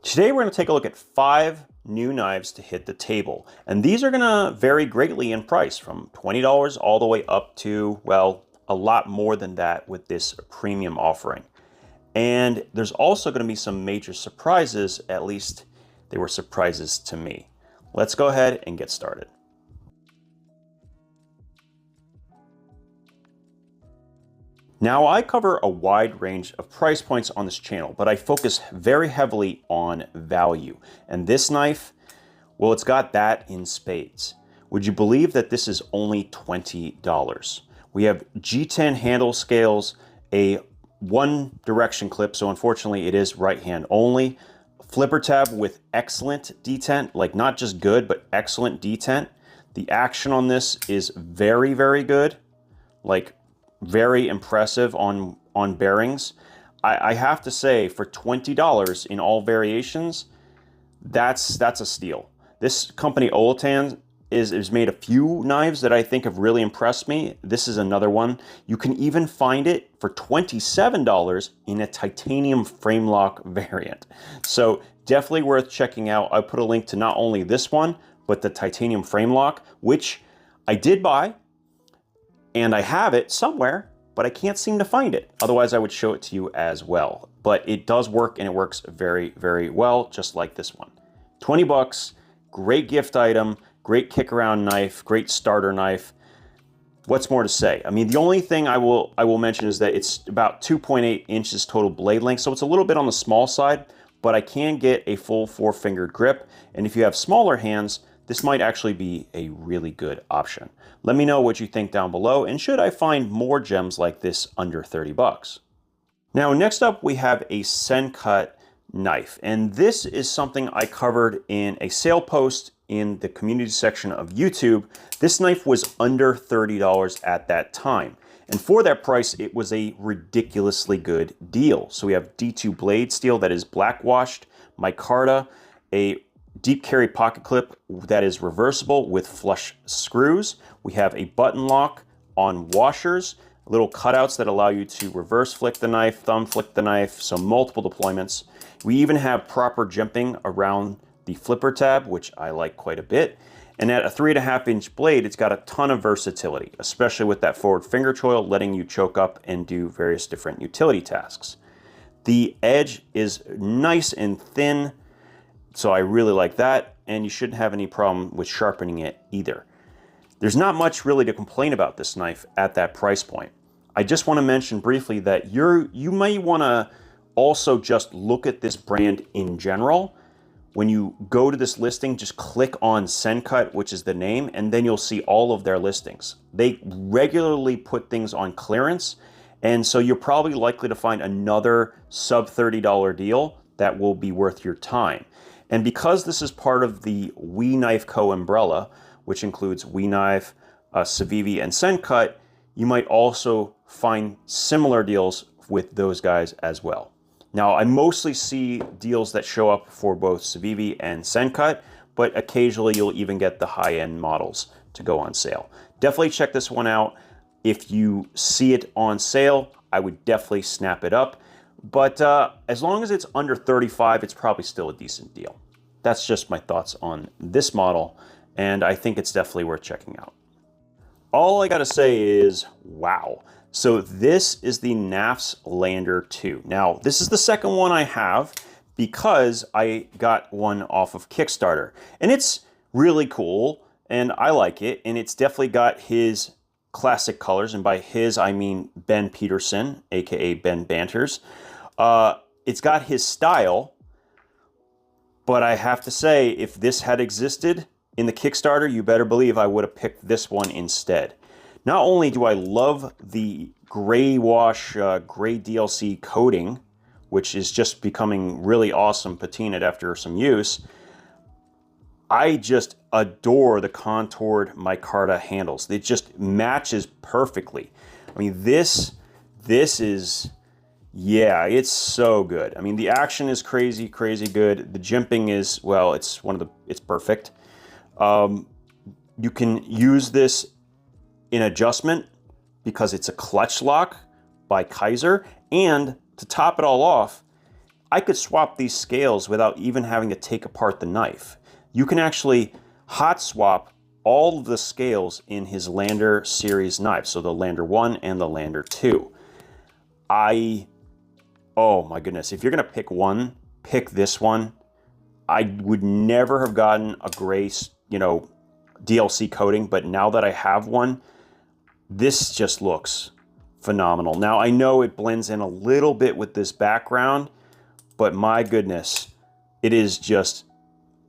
Today we're going to take a look at 5 new knives to hit the table. And these are going to vary greatly in price from $20 all the way up to, well, a lot more than that with this premium offering. And there's also going to be some major surprises, at least they were surprises to me. Let's go ahead and get started. Now, I cover a wide range of price points on this channel, but I focus very heavily on value. And this knife, well, it's got that in spades. Would you believe that this is only $20? We have G10 handle scales, a one direction clip, so unfortunately it is right hand only. Flipper tab with excellent detent, like not just good, but excellent detent. The action on this is very, very good. Like, very impressive on bearings. I have to say, for $20 in all variations, that's a steal. This company Olitans has made a few knives that I think have really impressed me. This is another one. You can even find it for $27 in a titanium frame lock variant. So definitely worth checking out. I put a link to not only this one, but the titanium frame lock, which I did buy. And I have it somewhere, but I can't seem to find it. Otherwise, I would show it to you as well. But it does work, and it works very, very well, just like this one. 20 bucks, great gift item, great kick around knife, great starter knife. What's more to say? I mean, the only thing I will mention is that it's about 2.8 inches total blade length, so it's a little bit on the small side, but I can get a full 4-fingered grip. And if you have smaller hands, this might actually be a really good option. Let me know what you think down below, and should I find more gems like this under 30 bucks. Now, next up we have a Sencut knife, and this is something I covered in a sale post in the community section of YouTube. This knife was under $30 at that time, and for that price it was a ridiculously good deal. So we have D2 blade steel that is black washed, micarta, a deep carry pocket clip that is reversible with flush screws. We have a button lock on washers, little cutouts that allow you to reverse flick the knife, thumb flick the knife, so multiple deployments. We even have proper jimping around the flipper tab, which I like quite a bit. And at a 3.5-inch blade, it's got a ton of versatility, especially with that forward finger choil, letting you choke up and do various different utility tasks. The edge is nice and thin, so I really like that, and you shouldn't have any problem with sharpening it either. There's not much really to complain about this knife at that price point. I just want to mention briefly that you may want to also just look at this brand in general. When you go to this listing, just click on Sencut, which is the name, and then you'll see all of their listings. They regularly put things on clearance, and so you're probably likely to find another sub $30 deal that will be worth your time. And because this is part of the We Knife Co. umbrella, which includes We Knife, Civivi, and Sencut, you might also find similar deals with those guys as well. Now, I mostly see deals that show up for both Civivi and Sencut, but occasionally you'll even get the high-end models to go on sale. Definitely check this one out. If you see it on sale, I would definitely snap it up. But as long as it's under 35, it's probably still a decent deal. That's just my thoughts on this model, and I think it's definitely worth checking out. All I gotta say is, wow. So this is the Knafs Lander 2. Now, this is the second one I have because I got one off of Kickstarter. And it's really cool, and I like it, and it's definitely got his classic colors, and by his, I mean Ben Peterson, aka Ben Banters. It's got his style, but I have to say, if this had existed in the Kickstarter, you better believe I would have picked this one instead. Not only do I love the gray wash, gray DLC coating, which is just becoming really awesome patinaed after some use, I just adore the contoured micarta handles. It just matches perfectly. I mean, this is, yeah, it's so good. I mean, the action is crazy, crazy good. The jimping is, well, it's perfect. You can use this in adjustment because it's a clutch lock by Kaiser, and to top it all off, I could swap these scales without even having to take apart the knife. You can actually hot swap all of the scales in his Lander series knives, so the Lander 1 and the Lander 2. Oh my goodness, if you're gonna pick one, pick this one. I would never have gotten a gray, DLC coating, but now that I have one, this just looks phenomenal. Now I know it blends in a little bit with this background, but my goodness, it is just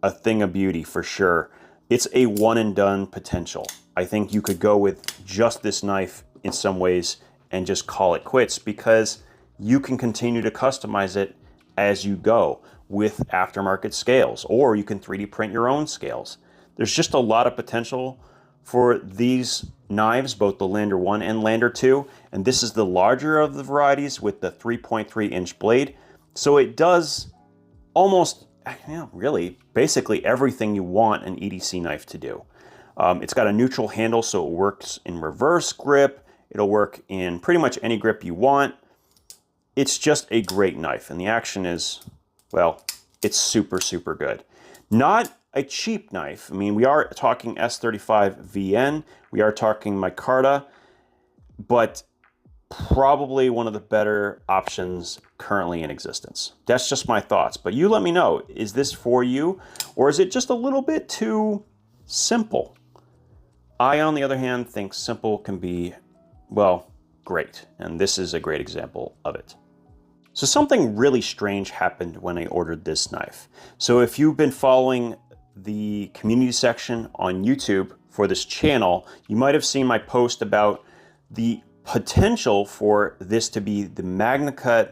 a thing of beauty for sure. It's a one and done potential. I think you could go with just this knife in some ways and just call it quits, because you can continue to customize it as you go with aftermarket scales, or you can 3D print your own scales. There's just a lot of potential for these knives, both the Lander 1 and Lander 2, and this is the larger of the varieties with the 3.3 inch blade. So it does almost, really, basically everything you want an EDC knife to do. It's got a neutral handle, so it works in reverse grip. It'll work in pretty much any grip you want. It's just a great knife, and the action is, well, it's super, super good. Not a cheap knife. I mean, we are talking S35 VN, we are talking micarta, but probably one of the better options currently in existence. That's just my thoughts, but you let me know, is this for you, or is it just a little bit too simple? I, on the other hand, think simple can be, well, great, and this is a great example of it. So something really strange happened when I ordered this knife. So if you've been following the community section on YouTube for this channel, you might have seen my post about the potential for this to be the Magnacut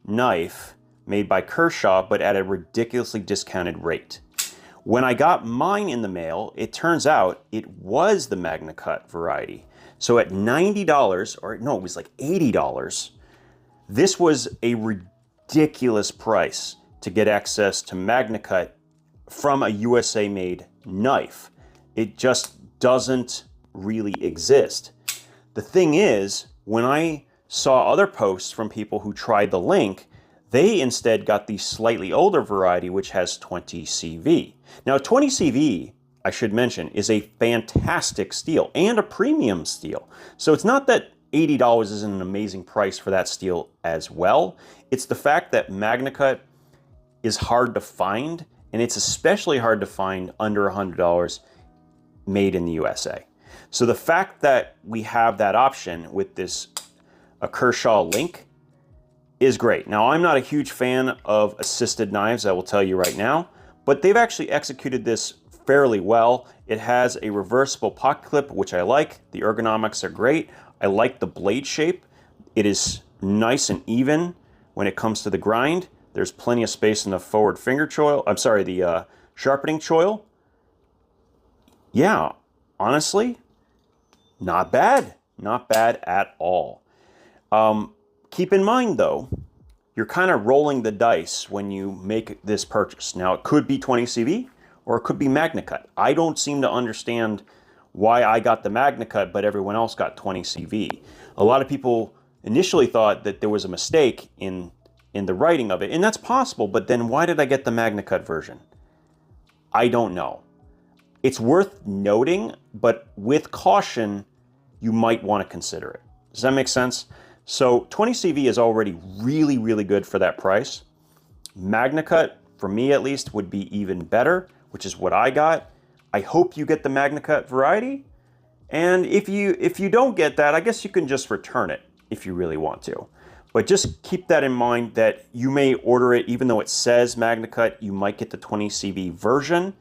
knife made by Kershaw, but at a ridiculously discounted rate. When I got mine in the mail, it turns out it was the Magnacut variety. So at $90, or no, it was like $80, this was a ridiculous price to get access to Magnacut from a USA-made knife. It just doesn't really exist. The thing is, when I saw other posts from people who tried the Link, they instead got the slightly older variety, which has 20 CV. Now, 20 CV, I should mention, is a fantastic steel and a premium steel. So it's not that $80 isn't an amazing price for that steel as well. It's the fact that Magnacut is hard to find, and it's especially hard to find under $100 made in the USA. So the fact that we have that option with this Kershaw Link is great. Now, I'm not a huge fan of assisted knives, I will tell you right now, but they've actually executed this fairly well. It has a reversible pocket clip, which I like. The ergonomics are great. I like the blade shape. It is nice and even when it comes to the grind. There's plenty of space in the forward finger choil. I'm sorry, the sharpening choil. Yeah, honestly, not bad. Not bad at all. Keep in mind, though, you're kind of rolling the dice when you make this purchase. Now, it could be 20 CV or it could be Magnacut. I don't seem to understand why I got the Magnacut, but everyone else got 20 CV. A lot of people initially thought that there was a mistake in the writing of it, and that's possible, but then why did I get the Magnacut version? I don't know. It's worth noting, but with caution, you might want to consider it. Does that make sense? So 20 CV is already really, really good for that price. Magnacut, for me at least, would be even better, which is what I got. I hope you get the Magnacut variety. And if you don't get that, I guess you can just return it if you really want to. But just keep that in mind that you may order it, even though it says Magnacut, you might get the 20 CV version,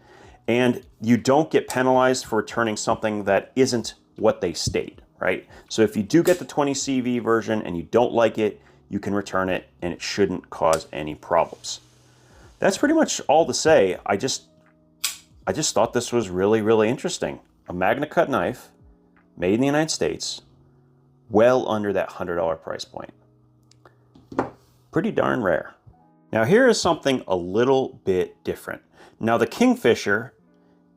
and you don't get penalized for returning something that isn't what they state, right? So if you do get the 20 CV version and you don't like it, you can return it and it shouldn't cause any problems. That's pretty much all to say. I just thought this was really, really interesting. A Magnacut knife made in the United States, well under that $100 price point. Pretty darn rare. Now here is something a little bit different. Now the Kingfisher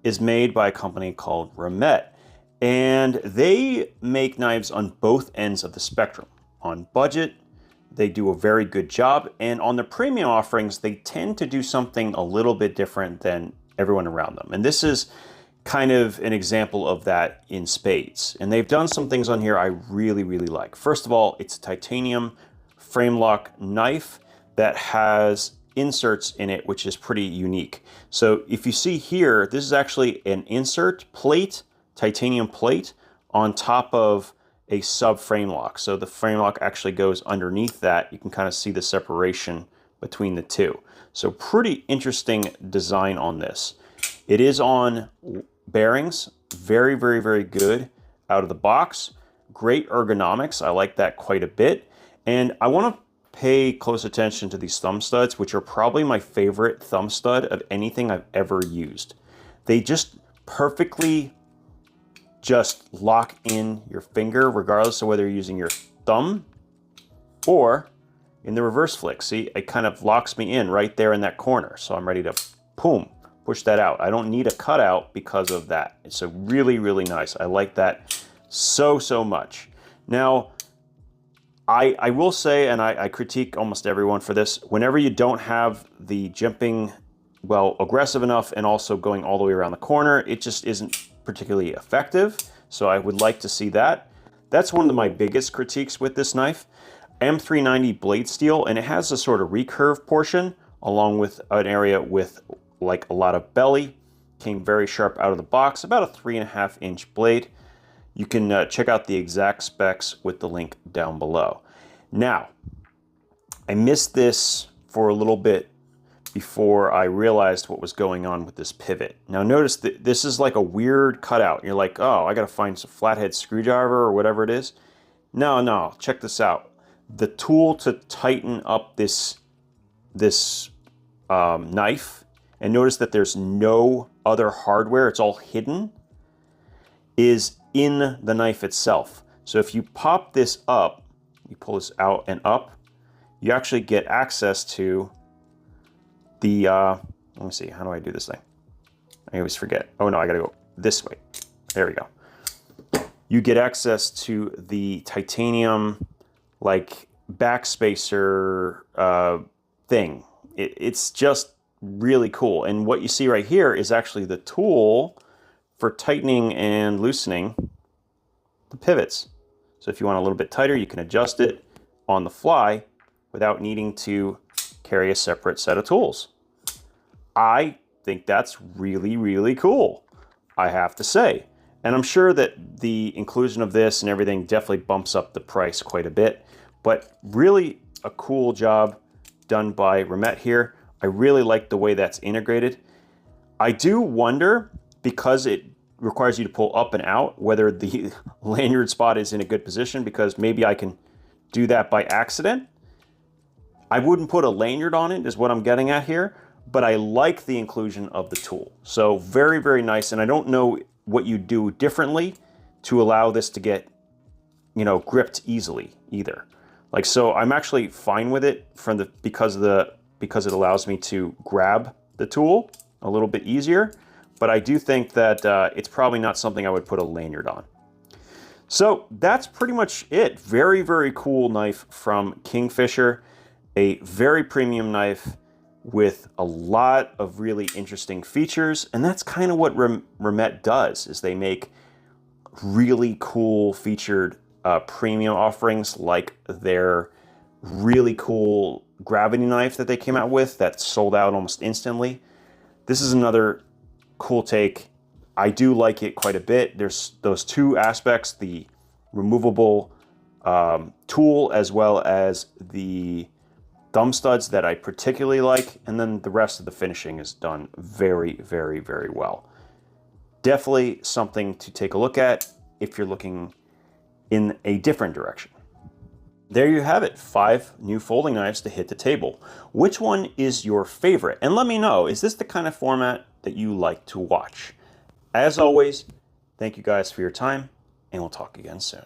is made by a company called Remette, and they make knives on both ends of the spectrum, on budget they do a very good job. And on the premium offerings, they tend to do something a little bit different than everyone around them. And this is kind of an example of that in spades. And they've done some things on here I really, really like. First of all, it's a titanium frame lock knife that has inserts in it, which is pretty unique. So if you see here, this is actually an insert plate, titanium plate, on top of a sub frame lock. So the frame lock actually goes underneath that. You can kind of see the separation between the two. So pretty interesting design on this. It is on bearings, very, very, very good out of the box. Great ergonomics, I like that quite a bit. And I want to pay close attention to these thumb studs, which are probably my favorite thumb stud of anything I've ever used. They just perfectly just lock in your finger, regardless of whether you're using your thumb or in the reverse flick. See, it kind of locks me in right there in that corner. So I'm ready to, boom, push that out. I don't need a cutout because of that. It's a really, really nice. I like that so, so much. Now, I will say, and I critique almost everyone for this, whenever you don't have the jimping, well, aggressive enough and also going all the way around the corner, it just isn't particularly effective. So I would like to see that. That's one of my biggest critiques with this knife. M390 blade steel, and it has a sort of recurve portion along with an area with like a lot of belly. Came very sharp out of the box, about a 3.5 inch blade. You can check out the exact specs with the link down below. Now, I missed this for a little bit before I realized what was going on with this pivot. Now notice that this is like a weird cutout. You're like, oh, I gotta find some flathead screwdriver or whatever it is. No, check this out. The tool to tighten up this knife, and notice that there's no other hardware, it's all hidden, is in the knife itself. So if you pop this up, you pull this out and up, you actually get access to the, let me see, how do I do this thing? I always forget. Oh no, I gotta go this way. There we go. You get access to the titanium, like, backspacer thing. It's just really cool. And what you see right here is actually the tool for tightening and loosening the pivots. So if you want a little bit tighter, you can adjust it on the fly without needing to carry a separate set of tools. I think that's really, really cool, I have to say. And I'm sure that the inclusion of this and everything definitely bumps up the price quite a bit, but really a cool job done by Remette here. I really like the way that's integrated. I do wonder, because it requires you to pull up and out, whether the lanyard spot is in a good position, because maybe I can do that by accident. I wouldn't put a lanyard on it, is what I'm getting at here, but I like the inclusion of the tool. So very, very nice. And I don't know what you do differently to allow this to get, you know, gripped easily either. Like, so I'm actually fine with it from the, because it allows me to grab the tool a little bit easier. But I do think that it's probably not something I would put a lanyard on. So that's pretty much it. Very, very cool knife from Kingfisher. A very premium knife with a lot of really interesting features. And that's kind of what Remette does, is they make really cool featured premium offerings, like their really cool gravity knife that they came out with that sold out almost instantly. This is another cool take. I do like it quite a bit. There's those two aspects, the removable tool as well as the thumb studs, that I particularly like, and then the rest of the finishing is done very, very, very well. Definitely something to take a look at if you're looking in a different direction. There you have it, 5 new folding knives to hit the table. Which one is your favorite? And let me know, is this the kind of format that you like to watch? As always, thank you guys for your time, and we'll talk again soon.